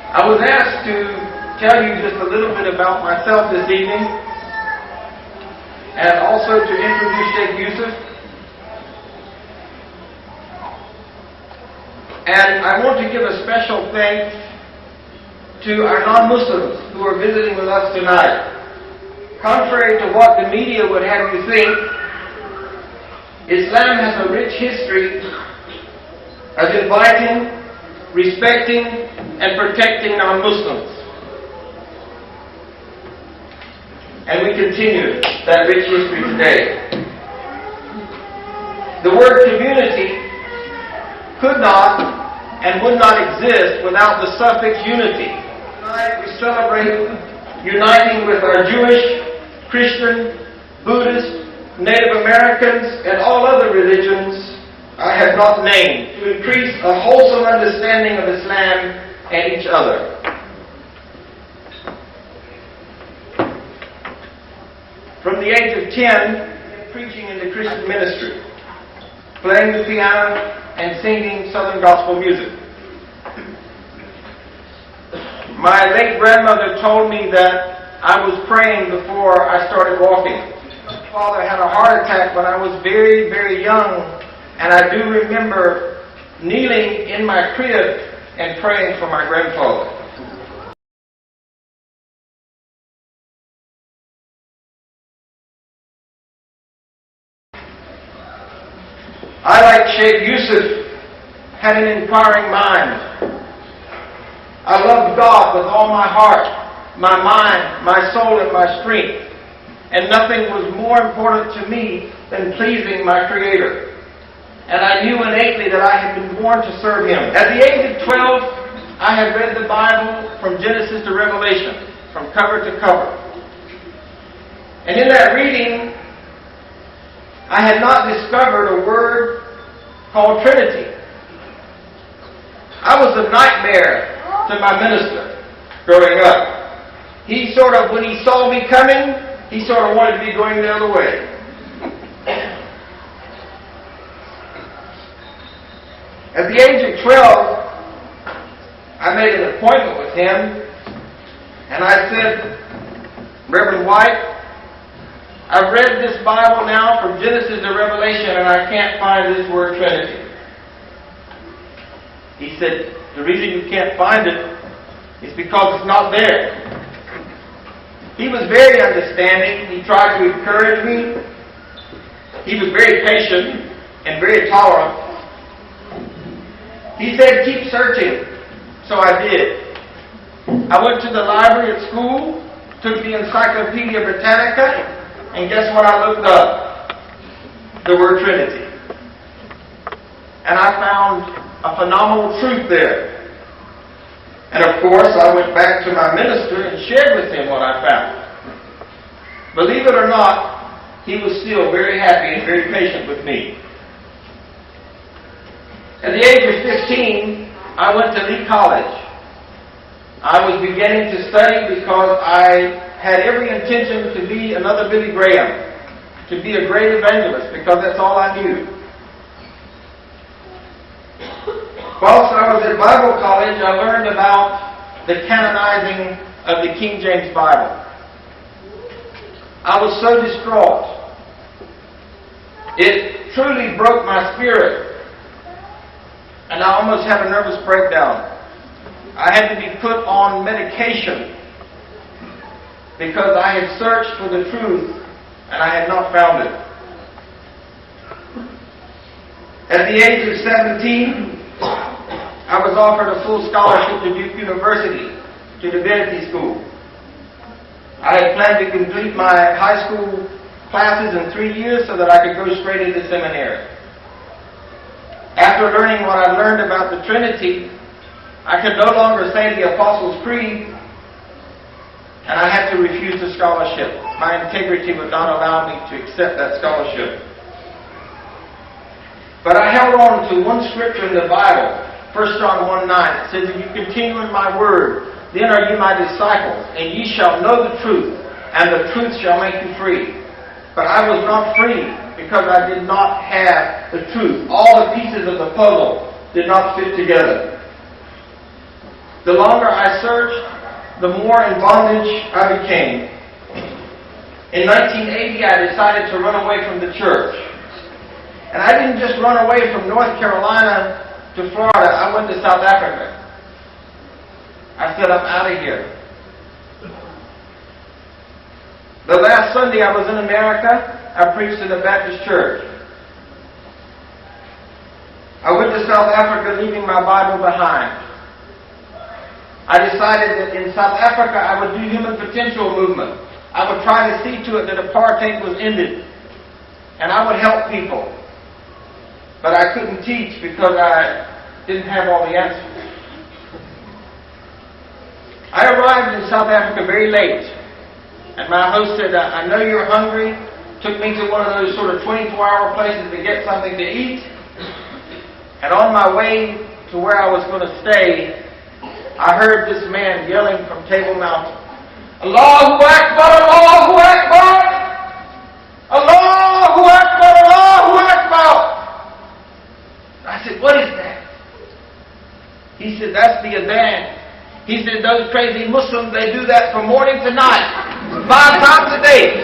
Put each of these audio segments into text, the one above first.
I was asked to tell you just a little bit about myself this evening and also to introduce Sheikh Yusuf. And I want to give a special thanks to our non-Muslims who are visiting with us tonight. Contrary to what the media would have you think, Islam has a rich history of inviting, respecting, and protecting non-Muslims. And we continue that rich history today. The word community could not and would not exist without the suffix unity. Tonight we celebrate uniting with our Jewish, Christian, Buddhist, Native Americans, and all other religions I have not named to increase a wholesome understanding of Islam and each other. From the age of 10, preaching in the Christian ministry, playing the piano and singing Southern gospel music. My late grandmother told me that I was praying before I started walking. My father had a heart attack when I was very, very young, and I do remember kneeling in my crib and praying for my grandfather. I, like Sheikh Yusuf, had an inquiring mind. I loved God with all my heart, my mind, my soul, and my strength. And nothing was more important to me than pleasing my Creator. And I knew innately that I had been born to serve Him. At the age of 12, I had read the Bible from Genesis to Revelation, from cover to cover. And in that reading, I had not discovered a word called Trinity. I was a nightmare to my minister growing up. He sort of, when he saw me coming, he sort of wanted me going the other way. At the age of 12, I made an appointment with him, and I said, Reverend White, I've read this Bible now from Genesis to Revelation, and I can't find this word Trinity. He said, the reason you can't find it is because it's not there. He was very understanding. He tried to encourage me. He was very patient and very tolerant. He said, keep searching. So I did. I went to the library at school, took the Encyclopedia Britannica, and guess what I looked up? The word Trinity. And I found a phenomenal truth there. And of course, I went back to my minister and shared with him what I found. Believe it or not, he was still very happy and very patient with me. At the age of 15, I went to Lee College. I was beginning to study because I had every intention to be another Billy Graham, to be a great evangelist, because that's all I knew. Whilst I was at Bible college, I learned about the canonizing of the King James Bible. I was so distraught. It truly broke my spirit, and I almost had a nervous breakdown. I had to be put on medication because I had searched for the truth and I had not found it. At the age of 17, I was offered a full scholarship to Duke University, to Divinity School. I had planned to complete my high school classes in 3 years so that I could go straight into seminary. After learning what I learned about the Trinity, I could no longer say the Apostles' Creed, and I had to refuse the scholarship. My integrity would not allow me to accept that scholarship. But I held on to one scripture in the Bible, 1 John 1:9. It says, if you continue in my word, then are you my disciples, and ye shall know the truth, and the truth shall make you free. But I was not free because I did not have the truth. All the pieces of the puzzle did not fit together. The longer I searched, the more in bondage I became. In 1980, I decided to run away from the church. And I didn't just run away from North Carolina to Florida. I went to South Africa. I said, I'm out of here. The last Sunday I was in America, I preached in a Baptist church. I went to South Africa leaving my Bible behind. I decided that in South Africa I would do human potential movement. I would try to see to it that apartheid was ended. And I would help people. But I couldn't teach because I didn't have all the answers. I arrived in South Africa very late. And my host said, I know you're hungry. Took me to one of those sort of 24-hour places to get something to eat. And on my way to where I was going to stay, I heard this man yelling from Table Mountain, Allahu Akbar, Allahu Akbar! Allahu Akbar, Allahu Akbar! I said, what is that? He said, that's the adhan. He said, those crazy Muslims, they do that from morning to night, 5 times a day.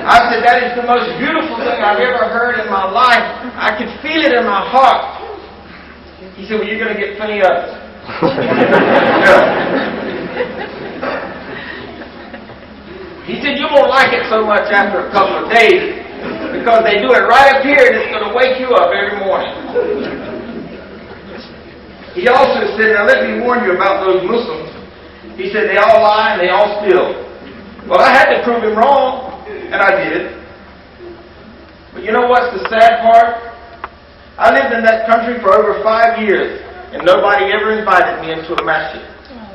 I said, that is the most beautiful thing I've ever heard in my life. I could feel it in my heart. He said, well, you're going to get plenty of it. He said, you won't like it so much after a couple of days because they do it right up here and it's going to wake you up every morning. He also said, now let me warn you about those Muslims. He said, they all lie and they all steal. Well, I had to prove him wrong, and I did. But you know what's the sad part? I lived in that country for over 5 years, and nobody ever invited me into a masjid.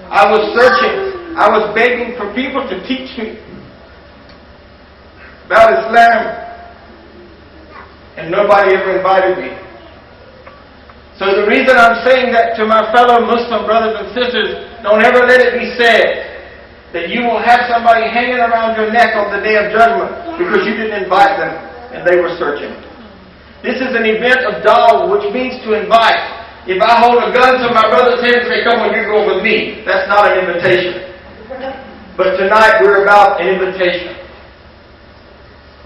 I was searching. I was begging for people to teach me about Islam, and nobody ever invited me. So the reason I'm saying that to my fellow Muslim brothers and sisters, don't ever let it be said that you will have somebody hanging around your neck on the day of judgment because you didn't invite them and they were searching. This is an event of dawah, which means to invite. If I hold a gun to my brother's head and say, come on, you go with me, that's not an invitation. But tonight we're about an invitation.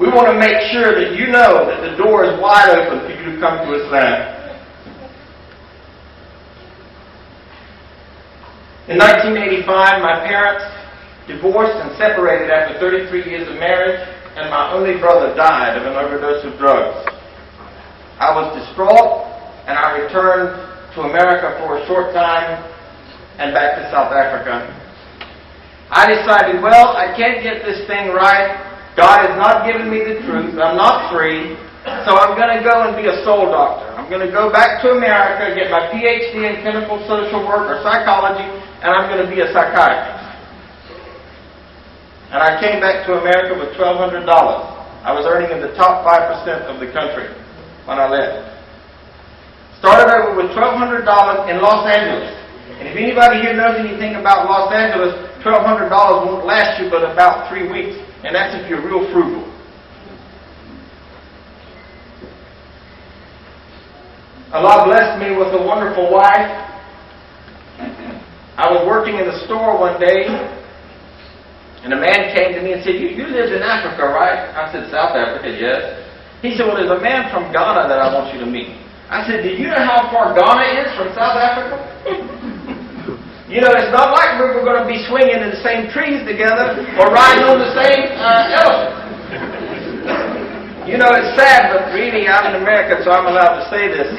We want to make sure that you know that the door is wide open for you to come to Islam. In 1985, my parents divorced and separated after 33 years of marriage, and my only brother died of an overdose of drugs. I was distraught, and I returned to America for a short time and back to South Africa. I decided, well, I can't get this thing right. God has not given me the truth. I'm not free. So I'm going to go and be a soul doctor. I'm going to go back to America, get my PhD in clinical social work or psychology, and I'm going to be a psychiatrist. And I came back to America with $1,200. I was earning in the top 5% of the country when I left. Started over with $1,200 in Los Angeles. And if anybody here knows anything about Los Angeles, $1,200 won't last you but about 3 weeks. And that's if you're real frugal. Allah blessed me with a wonderful wife. I was working in the store one day, and a man came to me and said, you lived in Africa, right? I said, South Africa, yes. He said, well, there's a man from Ghana that I want you to meet. I said, do you know how far Ghana is from South Africa? You know, it's not like we're going to be swinging in the same trees together or riding on the same elephant. You know, it's sad, but really, I'm in America, so I'm allowed to say this.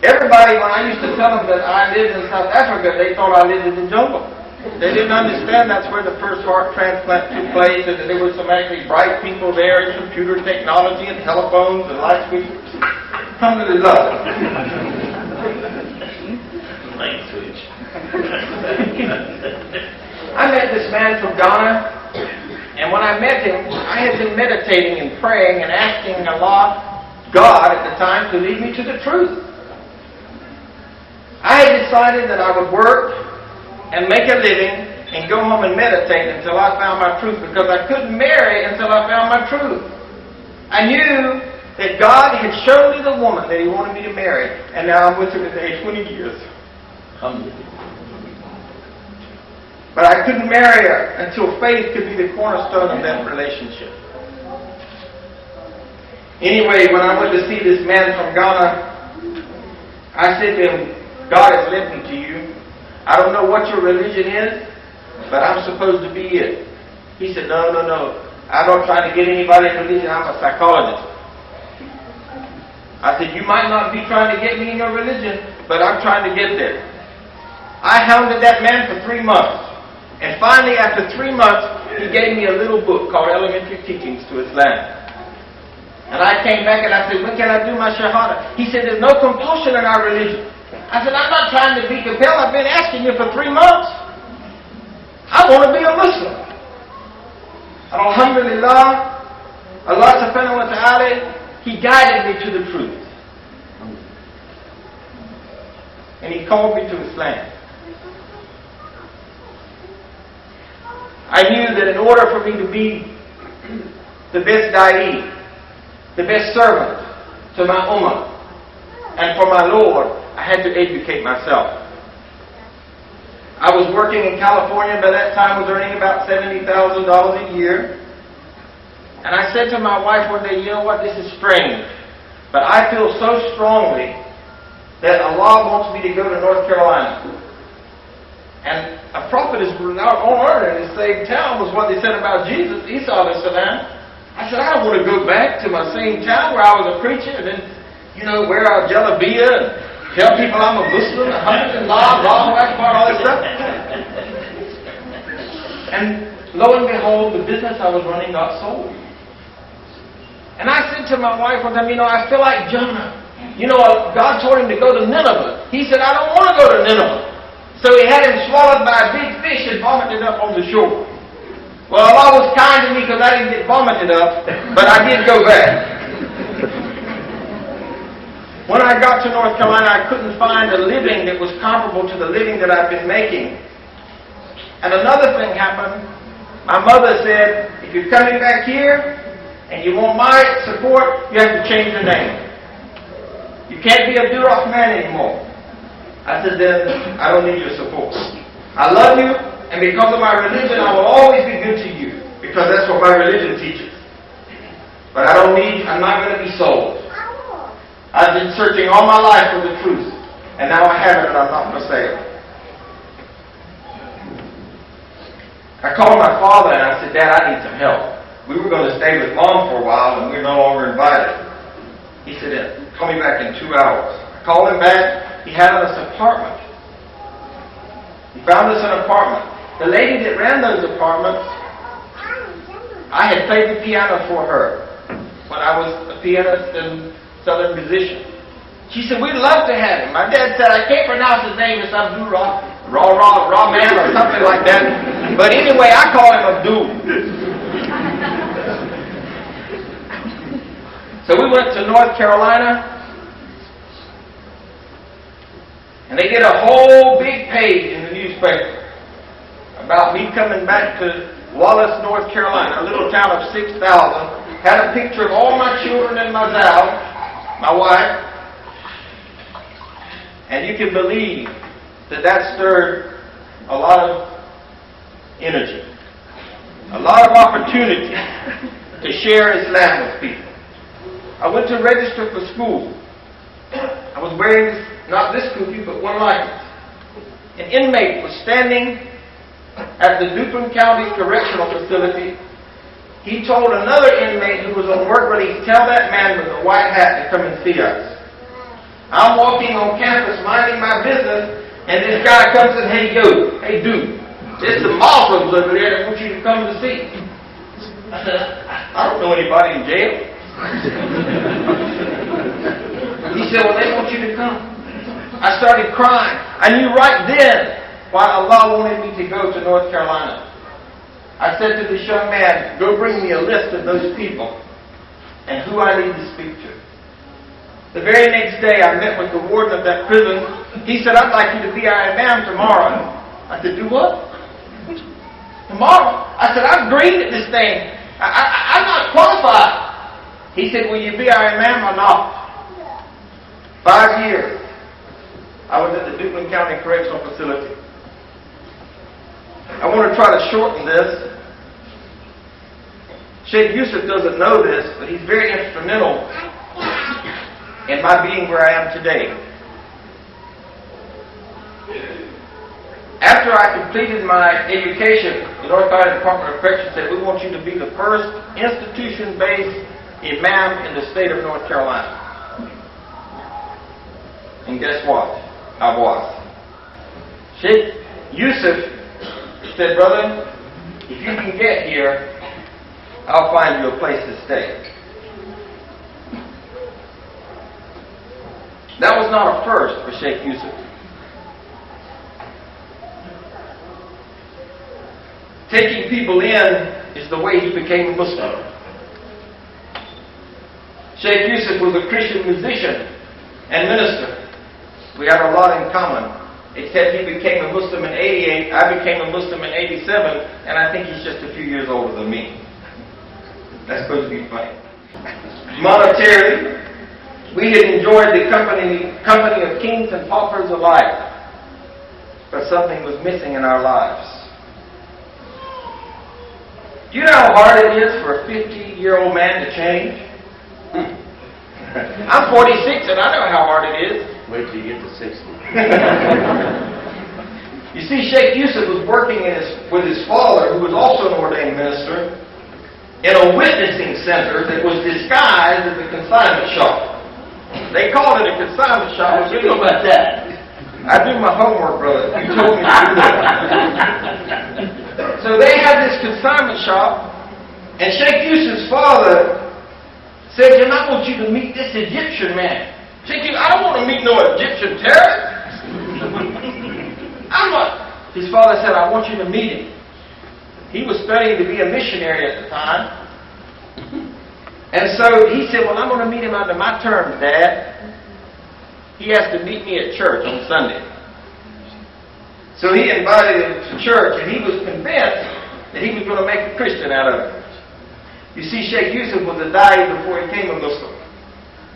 Everybody, when I used to tell them that I lived in South Africa, they thought I lived in the jungle. They didn't understand that's where the first heart transplant took place, and that there were some actually bright people there, and computer technology, and telephones, and light switches. Alhamdulillah. Light switch. I met this man from Ghana, and when I met him, I had been meditating and praying and asking Allah, God at the time, to lead me to the truth. I had decided that I would work and make a living and go home and meditate until I found my truth, because I couldn't marry until I found my truth. I knew that God had shown me the woman that He wanted me to marry, and now I'm with her today 20 years. But I couldn't marry her until faith could be the cornerstone of that relationship. Anyway, when I went to see this man from Ghana, I said to him, God has led me to you. I don't know what your religion is, but I'm supposed to be it. He said, no. I don't try to get anybody in religion. I'm a psychologist. I said, you might not be trying to get me in your religion, but I'm trying to get there. I hounded that man for 3 months. And finally, after 3 months, he gave me a little book called Elementary Teachings to Islam. And I came back and I said, when can I do my Shahada? He said, there's no compulsion in our religion. I said, I'm not trying to be compelled. I've been asking you for 3 months. I want to be a Muslim. Alhamdulillah, Allah subhanahu wa ta'ala, He guided me to the truth. And He called me to Islam. I knew that in order for me to be the best da'i, the best servant to my ummah and for my Lord, I had to educate myself. I was working in California. By that time, I was earning about $70,000 a year. And I said to my wife one day, you know what, this is strange, but I feel so strongly that Allah wants me to go to North Carolina. And a prophet is not on earth in the same town, was what they said about Jesus, Isa alayhi salam. I said, I don't want to go back to my same town where I was a preacher and then, wear a jalabiyah and tell people I'm a Muslim, alhamdulillah, Allahu Akbar, all this stuff. And lo and behold, the business I was running got sold. And I said to my wife one time, I feel like Jonah. God told him to go to Nineveh. He said, I don't want to go to Nineveh. So he had him swallowed by a big fish and vomited up on the shore. Well, Allah was kind to me because I didn't get vomited up, but I did go back. When I got to North Carolina, I couldn't find a living that was comparable to the living that I've been making. And another thing happened. My mother said, if you're coming back here and you want my support, you have to change your name. You can't be Abdul Rahman anymore. I said, then I don't need your support. I love you, and because of my religion, I will always be good to you, because that's what my religion teaches. But I'm not going to be sold. I've been searching all my life for the truth, and now I have it, and I'm not for sale. I called my father, and I said, Dad, I need some help. We were going to stay with Mom for a while, and we're no longer invited. He said, call me back in 2 hours. I called him back. He had us an apartment. He found us an apartment. The lady that ran those apartments, I had played the piano for her when I was a pianist and southern musician. She said, we'd love to have him. My dad said, I can't pronounce his name. It's Abdul Rahman or something like that. But anyway, I call him Abdul. So we went to North Carolina. And they did a whole big page in the newspaper about me coming back to Wallace, North Carolina, a little town of 6,000. Had a picture of all my children and my my wife. And you can believe that stirred a lot of energy, a lot of opportunity to share Islam with people. I went to register for school. I was wearing not this kufi, but one like it. An inmate was standing at the Dupin County Correctional Facility. He told another inmate who was on work release, tell that man with the white hat to come and see us. I'm walking on campus minding my business, and this guy comes and, hey dude, there's some Muslims over there that want you to come to see. I said, I don't know anybody in jail. He said, well, they want you to come. I started crying. I knew right then why Allah wanted me to go to North Carolina. I said to this young man, go bring me a list of those people and who I need to speak to. The very next day, I met with the warden of that prison. He said, I'd like you to be our imam tomorrow. I said, do what? Tomorrow? I said, I've agreed to this thing. I'm not qualified. He said, will you be our imam or not? 5 years, I was at the Dupin County Correctional Facility. I want to try to shorten this. Sheikh Yusuf doesn't know this, but he's very instrumental in my being where I am today. After I completed my education, the North Carolina Department of Corrections said, we want you to be the first institution-based imam in the state of North Carolina. And guess what? I was. Sheikh Yusuf said, brother, if you can get here, I'll find you a place to stay. That was not a first for Sheikh Yusuf. Taking people in is the way he became a Muslim. Sheikh Yusuf was a Christian musician and minister. We had a lot in common, except he became a Muslim in 88, I became a Muslim in 87, and I think he's just a few years older than me. That's supposed to be funny. Monetarily, we had enjoyed the company of kings and paupers alike, but something was missing in our lives. Do you know how hard it is for a 50-year-old man to change? I'm 46 and I know how hard it is. Wait till you get to 60. You see, Sheikh Yusuf was working with his father, who was also an ordained minister, in a witnessing center that was disguised as a consignment shop. They called it a consignment shop. What do you know about that? I do my homework, brother. You told me to do that. So they had this consignment shop, and Sheikh Yusuf's father said, I want you to meet this Egyptian man. Sheikh Yusuf, I don't want to meet no Egyptian terrorist. His father said, I want you to meet him. He was studying to be a missionary at the time. And so he said, well, I'm going to meet him under my terms, Dad. He has to meet me at church on Sunday. So he invited him to church, and he was convinced that he was going to make a Christian out of it. You see, Sheikh Yusuf was a da'i before he became a Muslim.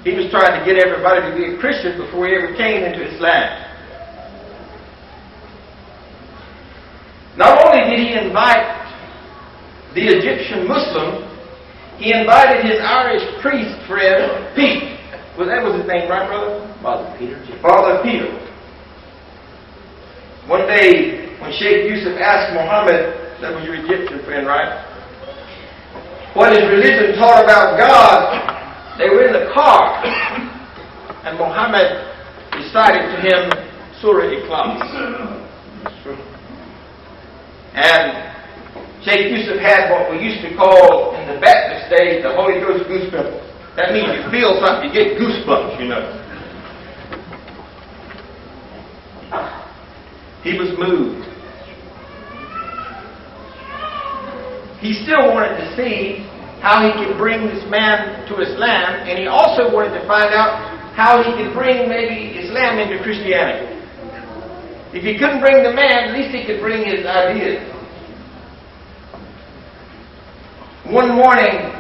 He was trying to get everybody to be a Christian before he ever came into Islam. Not only did he invite the Egyptian Muslim, he invited his Irish priest friend, Pete. Well, that was his name, right, brother? Father Peter. Father Peter. One day, when Sheikh Yusuf asked Muhammad, that was your Egyptian friend, right? What his religion taught about God, they were in the car, and Muhammad recited to him Surah Ikhlas. And Sheikh Yusuf had what we used to call in the Baptist days the Holy Ghost goosebumps. That means you feel something, you get goosebumps, you know. He was moved. He still wanted to see how he could bring this man to Islam, and he also wanted to find out how he could bring maybe Islam into Christianity. If he couldn't bring the man, at least he could bring his ideas. One morning,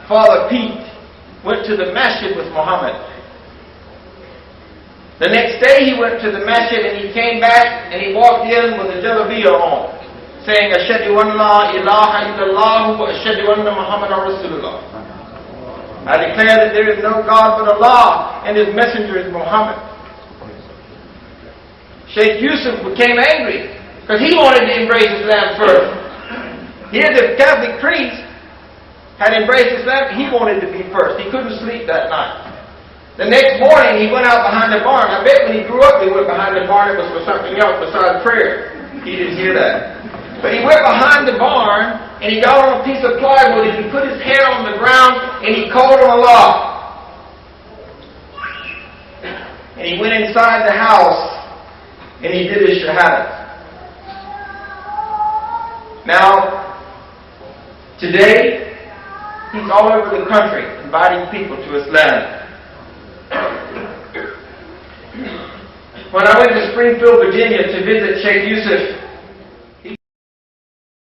Father Pete went to the masjid with Muhammad. The next day he went to the masjid and he came back and he walked in with a jalabiyah on, saying, Ashhadu an la ilaha illallah wa ashhadu anna Muhammadan Rasulullah. I declare that there is no God but Allah and His messenger is Muhammad. Sheikh Yusuf became angry because he wanted to embrace Islam first. Here the Catholic priest had embraced Islam, he wanted to be first. He couldn't sleep that night. The next morning he went out behind the barn. I bet when he grew up he went behind the barn, it was for something else besides prayer. He didn't hear that. But he went behind the barn and he got on a piece of plywood and he put his head on the ground and he called on Allah. And he went inside the house and he did his shahada. Now, today, he's all over the country inviting people to Islam. When I went to Springfield, Virginia to visit Sheikh Yusuf,